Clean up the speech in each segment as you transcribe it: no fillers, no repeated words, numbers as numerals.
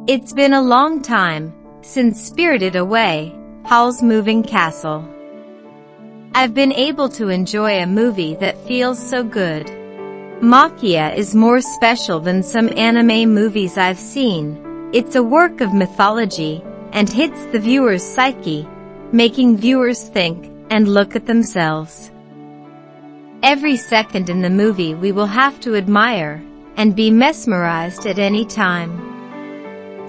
It's been a long time since Spirited Away, Howl's moving castle. I've been able to enjoy a movie that feels so good. Maquia is more special than some anime movies I've seen. It's a work of mythology and hits the viewer's psyche, making viewers think and look at themselves. Every second in the movie we will have to admire and be mesmerized at any time.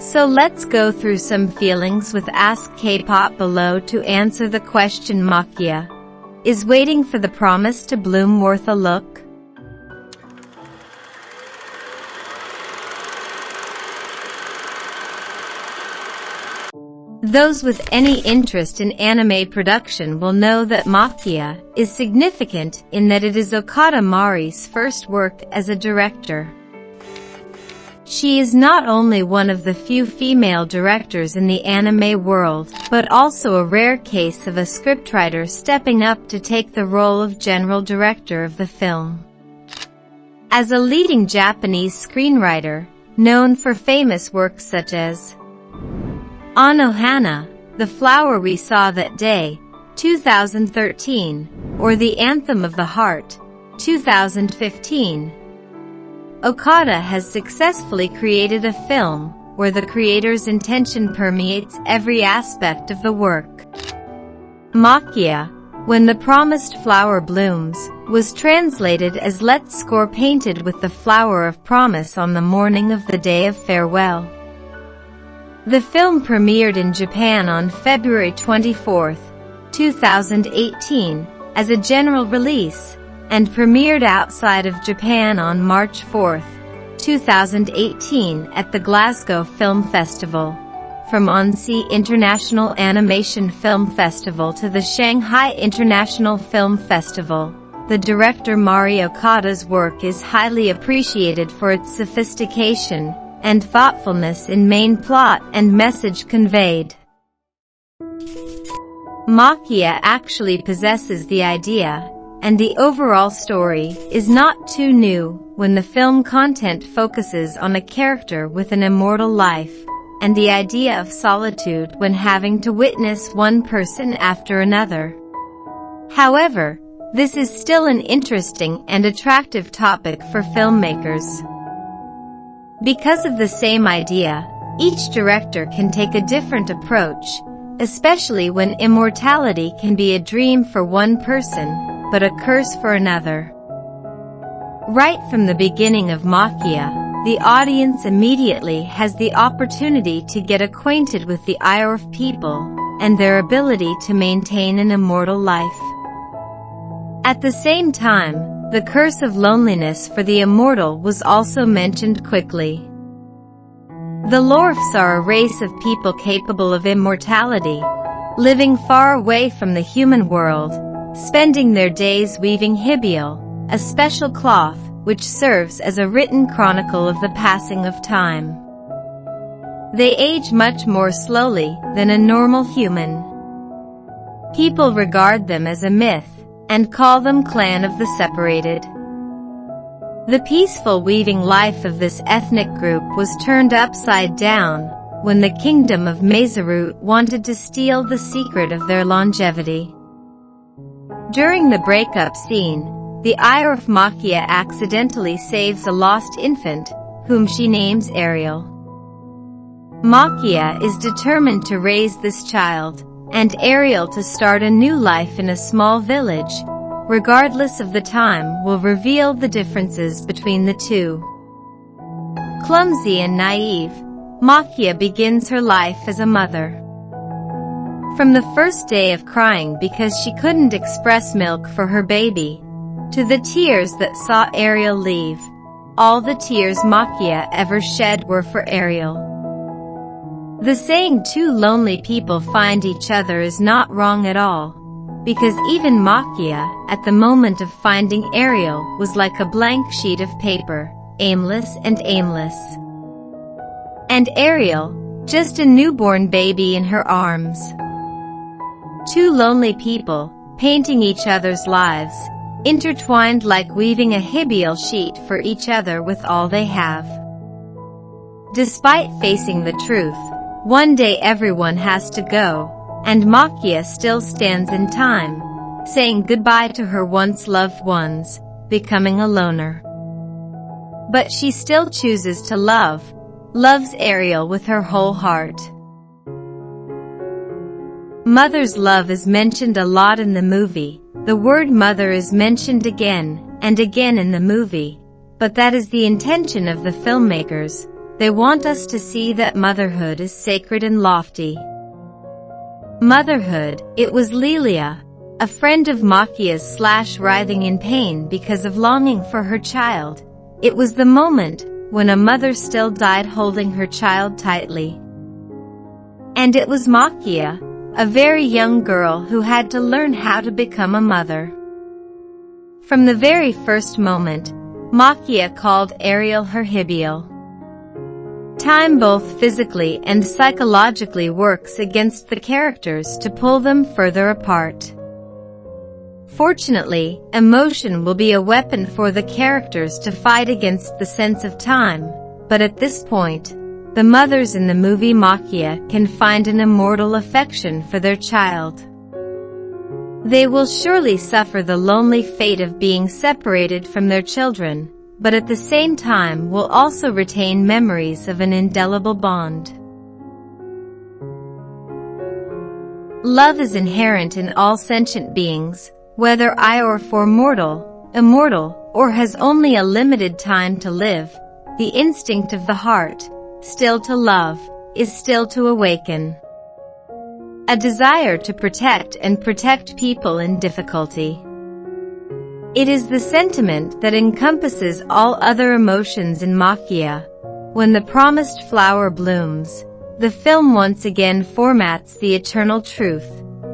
So let's go through some feelings with Ask K-pop below to answer the question: Maquia, is waiting for the promise to bloom worth a look? Those with any interest in anime production will know that Maquia is significant in that it is Okada Mari's first work as a director. She is not only one of the few female directors in the anime world, but also a rare case of a scriptwriter stepping up to take the role of general director of the film. As a leading Japanese screenwriter, known for famous works such as Anohana, The Flower We Saw That Day, 2013, or The Anthem of the Heart, 2015, Okada has successfully created a film where the creator's intention permeates every aspect of the work. Maquia, When the Promised Flower Blooms, was translated as Let's Score painted with the flower of promise on the morning of the day of farewell. The film premiered in Japan on February 24, 2018, as a general release, and premiered outside of Japan on March 4, 2018 at the Glasgow Film Festival. From Annecy International Animation Film Festival to the Shanghai International Film Festival, the director Mari Okada's work is highly appreciated for its sophistication and thoughtfulness in main plot and message conveyed. Maquia actually possesses the idea, and the overall story is not too new when the film content focuses on a character with an immortal life, and the idea of solitude when having to witness one person after another. However, this is still an interesting and attractive topic for filmmakers. Because of the same idea, each director can take a different approach, especially when immortality can be a dream for one person, but a curse for another. Right from the beginning of Maquia, the audience immediately has the opportunity to get acquainted with the IRF people and their ability to maintain an immortal life. At the same time, the curse of loneliness for the immortal was also mentioned quickly. The Lorfs are a race of people capable of immortality, living far away from the human world, spending their days weaving hibial, a special cloth which serves as a written chronicle of the passing of time. They age much more slowly than a normal human. People regard them as a myth and call them Clan of the Separated. The peaceful weaving life of this ethnic group was turned upside down when the kingdom of Mazarut wanted to steal the secret of their longevity. During the breakup scene, the IRF Maquia accidentally saves a lost infant, whom she names Ariel. Maquia is determined to raise this child, and Ariel to start a new life in a small village, regardless of the time will reveal the differences between the two. Clumsy and naive, Maquia begins her life as a mother. From the first day of crying because she couldn't express milk for her baby, to the tears that saw Ariel leave, all the tears Maquia ever shed were for Ariel. The saying two lonely people find each other is not wrong at all, because even Maquia, at the moment of finding Ariel, was like a blank sheet of paper, aimless. And Ariel, just a newborn baby in her arms. Two lonely people, painting each other's lives, intertwined like weaving a hibial sheet for each other with all they have. Despite facing the truth, one day everyone has to go, and Maquia still stands in time, saying goodbye to her once loved ones, becoming a loner. But she still chooses to loves Ariel with her whole heart. Mother's love is mentioned a lot in the movie. The word mother is mentioned again and again in the movie, but that is the intention of the filmmakers. They want us to see that motherhood is sacred and lofty. Motherhood, it was Lilia, a friend of Maquia's / writhing in pain because of longing for her child. It was the moment when a mother still died holding her child tightly. And it was Maquia, a very young girl who had to learn how to become a mother. From the very first moment, Maquia called Ariel her Hibiel. Time both physically and psychologically works against the characters to pull them further apart. Fortunately, emotion will be a weapon for the characters to fight against the sense of time, but at this point, the mothers in the movie Maquia can find an immortal affection for their child. They will surely suffer the lonely fate of being separated from their children, but at the same time will also retain memories of an indelible bond. Love is inherent in all sentient beings, whether mortal, immortal, or has only a limited time to live. The instinct of the heart, still to love, is still to awaken. A desire to protect people in difficulty. It is the sentiment that encompasses all other emotions in Maquia. When the promised flower blooms, the film once again formats the eternal truth.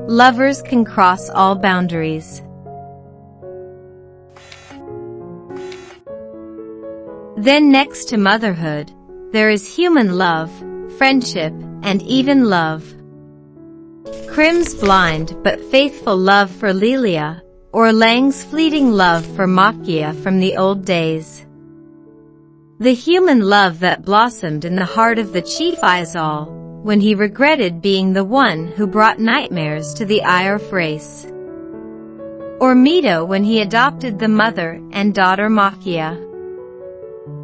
Lovers can cross all boundaries. Then next to motherhood, there is human love, friendship, and even love. Krim's blind but faithful love for Lilia, or Lang's fleeting love for Maquia from the old days. The human love that blossomed in the heart of the chief Izal, when he regretted being the one who brought nightmares to the Iorf race. Or Mito when he adopted the mother and daughter Maquia.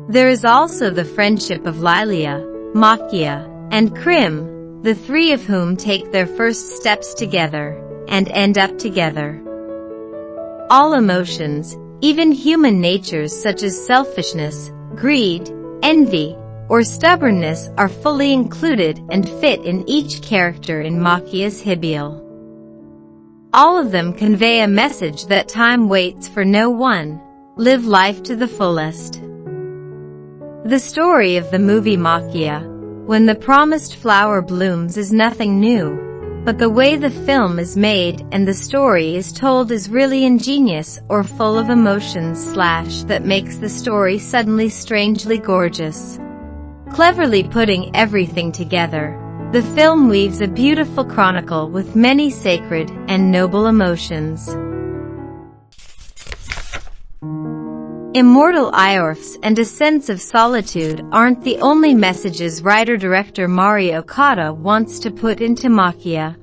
There is also the friendship of Lilia, Maquia, and Krim, the three of whom take their first steps together, and end up together. All emotions, even human natures such as selfishness, greed, envy, or stubbornness are fully included and fit in each character in Maquia's Hibiel. All of them convey a message that time waits for no one. Live life to the fullest. The story of the movie Maquia, When the Promised Flower Blooms, is nothing new, but the way the film is made and the story is told is really ingenious or full of emotions / that makes the story suddenly strangely gorgeous. Cleverly putting everything together, the film weaves a beautiful chronicle with many sacred and noble emotions. Immortal Iorfs and a sense of solitude aren't the only messages writer-director Mario Okada wants to put into Maquia.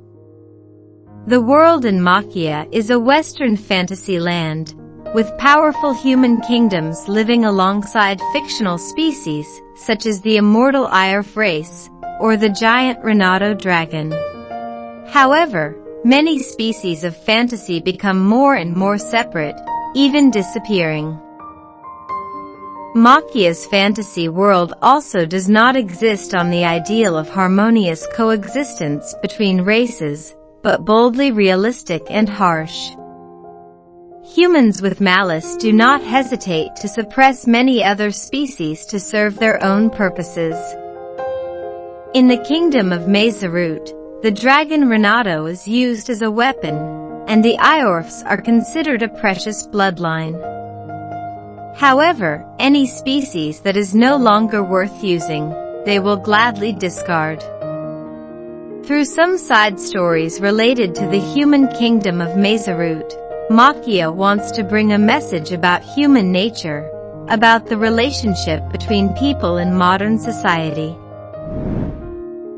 The world in Maquia is a Western fantasy land, with powerful human kingdoms living alongside fictional species, such as the immortal Iorf race, or the giant Renato dragon. However, many species of fantasy become more and more separate, even disappearing. Maquia's fantasy world also does not exist on the ideal of harmonious coexistence between races, but boldly realistic and harsh. Humans with malice do not hesitate to suppress many other species to serve their own purposes. In the kingdom of Mazarut, the dragon Renato is used as a weapon, and the Iorfs are considered a precious bloodline. However, any species that is no longer worth using, they will gladly discard. Through some side stories related to the human kingdom of Mazarut, Maquia wants to bring a message about human nature, about the relationship between people in modern society.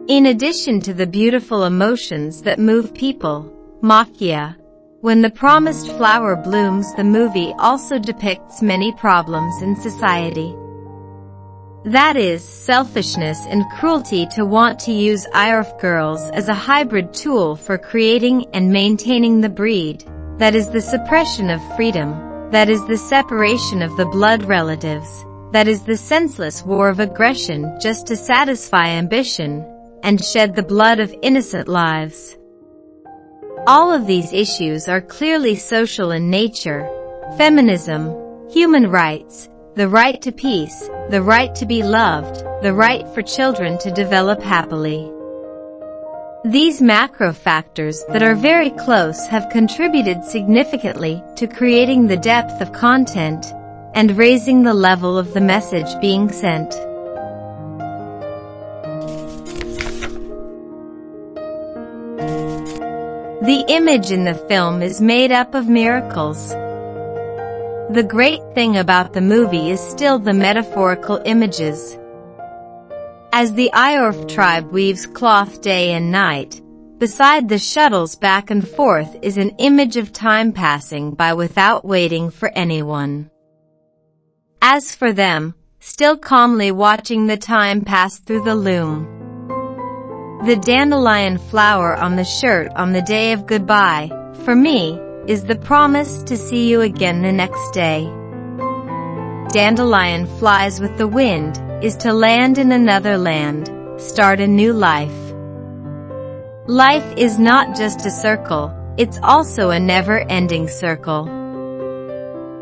In addition to the beautiful emotions that move people, Maquia, When the Promised Flower Blooms, the movie also depicts many problems in society. That is, selfishness and cruelty to want to use IRF girls as a hybrid tool for creating and maintaining the breed. That is the suppression of freedom. That is the separation of the blood relatives. That is the senseless war of aggression just to satisfy ambition and shed the blood of innocent lives. All of these issues are clearly social in nature: feminism, human rights, the right to peace, the right to be loved, the right for children to develop happily. These macro factors that are very close have contributed significantly to creating the depth of content and raising the level of the message being sent. The image in the film is made up of miracles. The great thing about the movie is still the metaphorical images. As the IRF tribe weaves cloth day and night, beside the shuttles back and forth is an image of time passing by without waiting for anyone. As for them, still calmly watching the time pass through the loom. The dandelion flower on the shirt on the day of goodbye, for me, is the promise to see you again the next day. Dandelion flies with the wind is to land in another land, start a new life. Life is not just a circle, it's also a never-ending circle.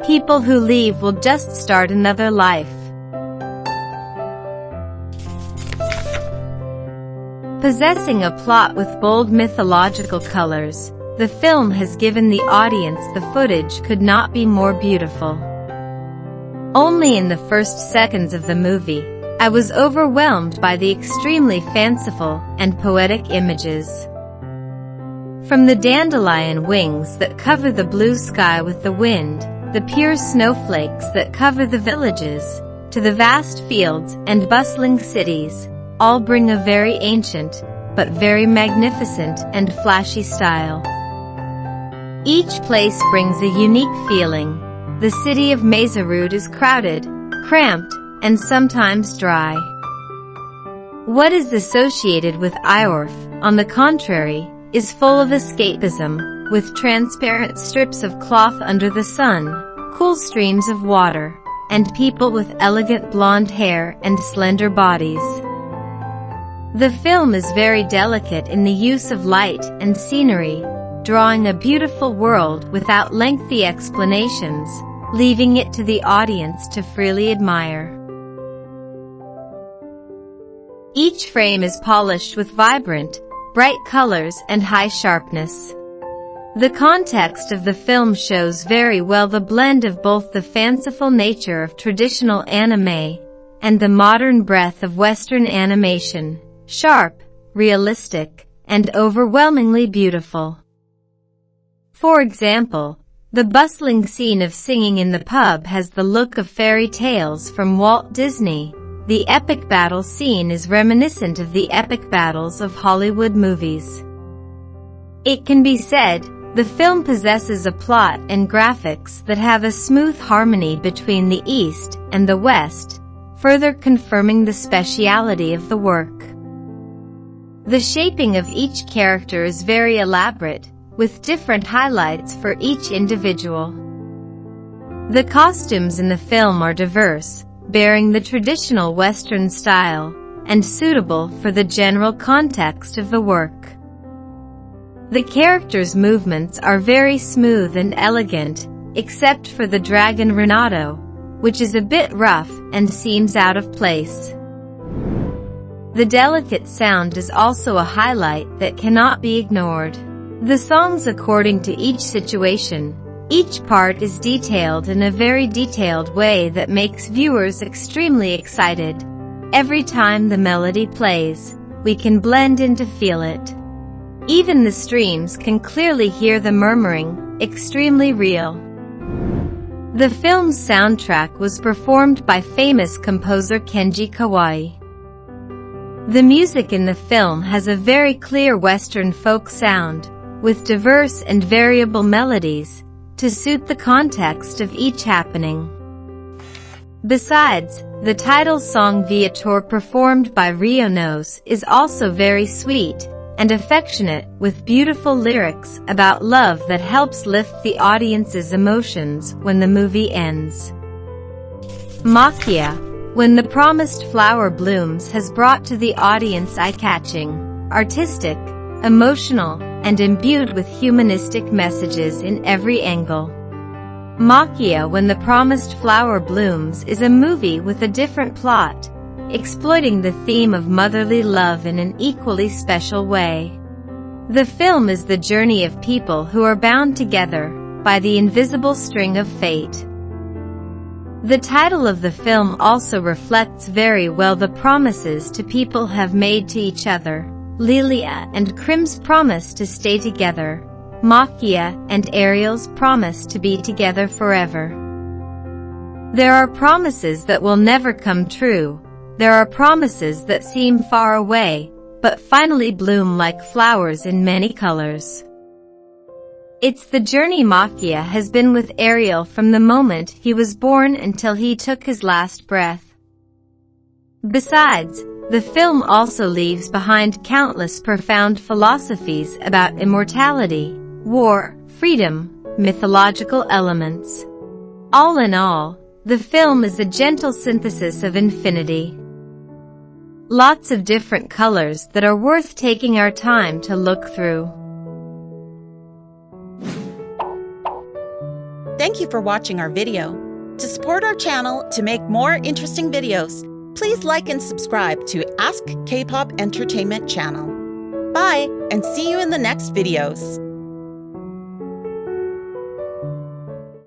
People who leave will just start another life. Possessing a plot with bold mythological colors, the film has given the audience the footage could not be more beautiful. Only in the first seconds of the movie, I was overwhelmed by the extremely fanciful and poetic images. From the dandelion wings that cover the blue sky with the wind, the pure snowflakes that cover the villages, to the vast fields and bustling cities, all bring a very ancient, but very magnificent and flashy style. Each place brings a unique feeling. The city of Mazarud is crowded, cramped, and sometimes dry. What is associated with IRF, on the contrary, is full of escapism, with transparent strips of cloth under the sun, cool streams of water, and people with elegant blonde hair and slender bodies. The film is very delicate in the use of light and scenery, drawing a beautiful world without lengthy explanations, leaving it to the audience to freely admire. Each frame is polished with vibrant, bright colors and high sharpness. The context of the film shows very well the blend of both the fanciful nature of traditional anime and the modern breadth of Western animation. Sharp, realistic, and overwhelmingly beautiful. For example, the bustling scene of singing in the pub has the look of fairy tales from Walt Disney. The epic battle scene is reminiscent of the epic battles of Hollywood movies. It can be said, the film possesses a plot and graphics that have a smooth harmony between the East and the West, further confirming the speciality of the work. The shaping of each character is very elaborate, with different highlights for each individual. The costumes in the film are diverse, bearing the traditional Western style, and suitable for the general context of the work. The characters' movements are very smooth and elegant, except for the dragon Renato, which is a bit rough and seems out of place. The delicate sound is also a highlight that cannot be ignored. The songs according to each situation, each part is detailed in a very detailed way that makes viewers extremely excited. Every time the melody plays, we can blend in to feel it. Even the streams can clearly hear the murmuring, extremely real. The film's soundtrack was performed by famous composer Kenji Kawai. The music in the film has a very clear Western folk sound, with diverse and variable melodies, to suit the context of each happening. Besides, the title song Viator performed by Rionos is also very sweet and affectionate, with beautiful lyrics about love that helps lift the audience's emotions when the movie ends. Maquia, When the Promised Flower Blooms, has brought to the audience eye-catching, artistic, emotional, and imbued with humanistic messages in every angle. Maquia, When the Promised Flower Blooms is a movie with a different plot, exploiting the theme of motherly love in an equally special way. The film is the journey of people who are bound together by the invisible string of fate. The title of the film also reflects very well the promises to people have made to each other. Lilia and Krim's promise to stay together, Maquia and Ariel's promise to be together forever. There are promises that will never come true. There are promises that seem far away, but finally bloom like flowers in many colors. It's the journey Maquia has been with Ariel from the moment he was born until he took his last breath. Besides, the film also leaves behind countless profound philosophies about immortality, war, freedom, mythological elements. All in all, the film is a gentle synthesis of infinity. Lots of different colors that are worth taking our time to look through. Thank you for watching our video. To support our channel to make more interesting videos, please like and subscribe to Ask K-Pop Entertainment channel. Bye, and see you in the next videos.